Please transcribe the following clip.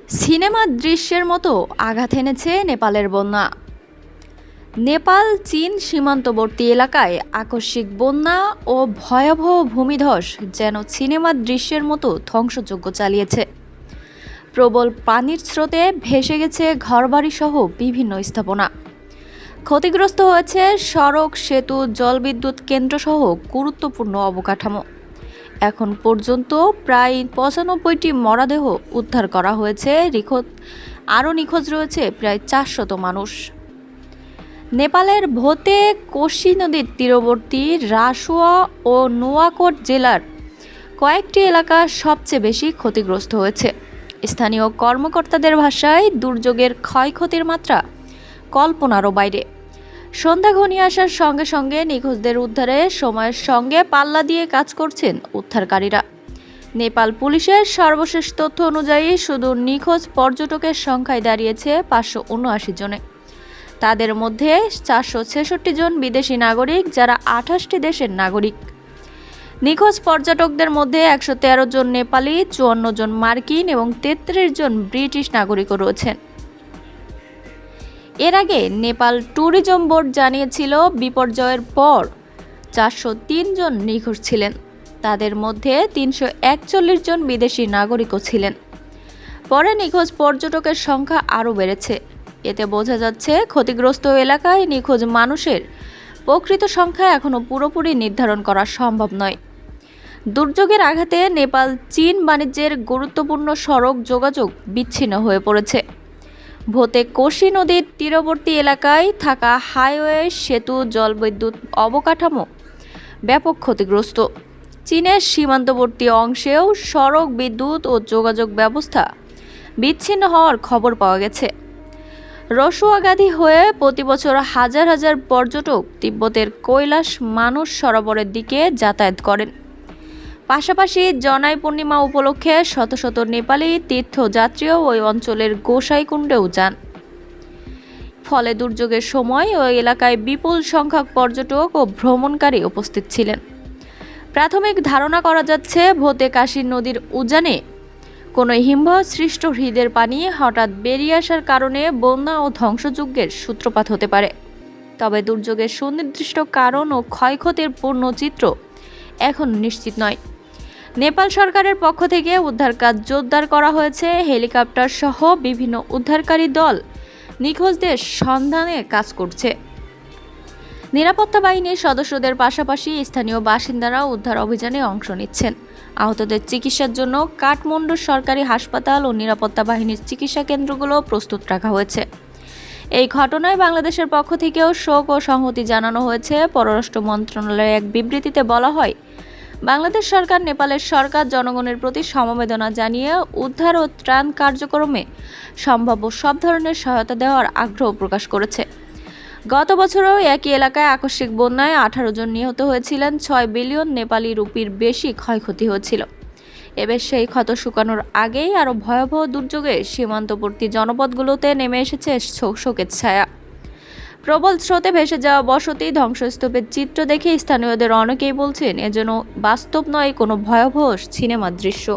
সিনেমার দৃশ্যের মতো আঘাত এনেছে নেপালের বন্যা। নেপাল চীন সীমান্তবর্তী এলাকায় আকস্মিক বন্যা ও ভয়াবহ ভূমিধস যেন সিনেমার দৃশ্যের মতো ধ্বংসযজ্ঞ চালিয়েছে। প্রবল পানির স্রোতে ভেসে গেছে ঘরবাড়ি সহ বিভিন্ন স্থাপনা। ক্ষতিগ্রস্ত হয়েছে সড়ক, সেতু, জলবিদ্যুৎ কেন্দ্রসহ গুরুত্বপূর্ণ অবকাঠামো। এখন পর্যন্ত প্রায় ৯৫টি মরদেহ উদ্ধার করা হয়েছে। আরও নিখোঁজ রয়েছে প্রায় ৪০০ মানুষ। নেপালের ভোতে কোশি নদীর তীরবর্তী রাসুয়া ও নোয়াকোট জেলার কয়েকটি এলাকা সবচেয়ে বেশি ক্ষতিগ্রস্ত হয়েছে। স্থানীয় কর্মকর্তাদের ভাষায় দুর্যোগের ক্ষয়ক্ষতির মাত্রা কল্পনারও বাইরে। সন্ধ্যা ঘনিয়ে আসার সঙ্গে সঙ্গে নিখোঁজদের উদ্ধারে সময়ের সঙ্গে পাল্লা দিয়ে কাজ করছেন উদ্ধারকারীরা। নেপাল পুলিশের সর্বশেষ তথ্য অনুযায়ী শুধু নিখোঁজ পর্যটকের সংখ্যায় দাঁড়িয়েছে ৫৭৯ জনে। তাদের মধ্যে ৪৬৬ জন বিদেশি নাগরিক, যারা ২৮টি দেশের নাগরিক। নিখোঁজ পর্যটকদের মধ্যে ১১৩ জন নেপালি, ৫৪ জন মার্কিন এবং ৩৩ জন ব্রিটিশ নাগরিকও রয়েছেন। এর আগে নেপাল ট্যুরিজম বোর্ড জানিয়েছিল বিপর্যয়ের পর ৪০৩ জন নিখোঁজ ছিলেন। তাদের মধ্যে ৩৪১ জন বিদেশি নাগরিকও ছিলেন। পরে নিখোঁজ পর্যটকের সংখ্যা আরও বেড়েছে। এতে বোঝা যাচ্ছে ক্ষতিগ্রস্ত এলাকায় নিখোঁজ মানুষের প্রকৃত সংখ্যা এখনও পুরোপুরি নির্ধারণ করা সম্ভব নয়। দুর্যোগের আঘাতে নেপাল চীন বাণিজ্যের গুরুত্বপূর্ণ সড়ক যোগাযোগ বিচ্ছিন্ন হয়ে পড়েছে। ভোতে কোশি নদীর তীরবর্তী এলাকায় থাকা হাইওয়ে, সেতু, জলবিদ্যুৎ অবকাঠামো ব্যাপক ক্ষতিগ্রস্ত। চীনের সীমান্তবর্তী অংশেও সড়ক, বিদ্যুৎ ও যোগাযোগ ব্যবস্থা বিচ্ছিন্ন হওয়ার খবর পাওয়া গেছে। রসুয়াগাধী হয়ে প্রতি বছর হাজার হাজার পর্যটক তিব্বতের কৈলাস মানস সরোবরের দিকে যাতায়াত করেন। পাশাপাশি জনাই পূর্ণিমা উপলক্ষে শত শত নেপালি তীর্থযাত্রীও ওই অঞ্চলের গোসাইকুণ্ডেও যান। ফলে দুর্যোগের সময় ওই এলাকায় বিপুল সংখ্যক পর্যটক ও ভ্রমণকারী উপস্থিত ছিলেন। প্রাথমিক ধারণা করা যাচ্ছে, ভোতে কাশী নদীর উজানে কোনো হিমবাহ সৃষ্ট হ্রদের পানি হঠাৎ বেরিয়ে আসার কারণে বন্যা ও ধ্বংসযজ্ঞের সূত্রপাত হতে পারে। তবে দুর্যোগের সুনির্দিষ্ট কারণ ও ক্ষয়ক্ষতির পূর্ণ চিত্র এখন নিশ্চিত নয়। নেপাল সরকারের পক্ষ থেকে উদ্ধার কাজ জোরদার করা হয়েছে। হেলিকপ্টার সহ বিভিন্ন উদ্ধারকারী দল নিখোঁজদের সন্ধানে কাজ করছে। নিরাপত্তা বাহিনীর সদস্যদের পাশাপাশি স্থানীয় বাসিন্দারা উদ্ধার অভিযানে অংশ নিচ্ছেন। আহতদের চিকিৎসার জন্য কাঠমান্ডুর সরকারি হাসপাতাল ও নিরাপত্তা বাহিনীর চিকিৎসা কেন্দ্রগুলো প্রস্তুত রাখা হয়েছে। এই ঘটনায় বাংলাদেশের পক্ষ থেকেও শোক ও সংহতি জানানো হয়েছে। পররাষ্ট্র মন্ত্রণালয়ের এক বিবৃতিতে বলা হয়, বাংলাদেশ সরকার নেপালের সরকার জনগণের প্রতি সমবেদনা জানিয়ে উদ্ধার ও ত্রাণ কার্যক্রমে সম্ভাব্য সব ধরনের সহায়তা দেওয়ার আগ্রহ প্রকাশ করেছে। গত বছরও একই এলাকায় আকস্মিক বন্যায় ১৮ জন নিহত হয়েছিলেন। ৬ বিলিয়ন নেপালি রুপির বেশি ক্ষয়ক্ষতি হয়েছিল। এবার সেই ক্ষত শুকানোর আগেই আরও ভয়াবহ দুর্যোগে সীমান্তবর্তী জনপদগুলোতে নেমে এসেছে শোকের ছায়া। প্রবল স্রোতে ভেসে যাওয়া বসতি, ধ্বংসস্তূপের চিত্র দেখে স্থানীয়দের অনেকেই বলছেন, এ যেন বাস্তব নয়, কোনো ভয়াবহ সিনেমার দৃশ্য।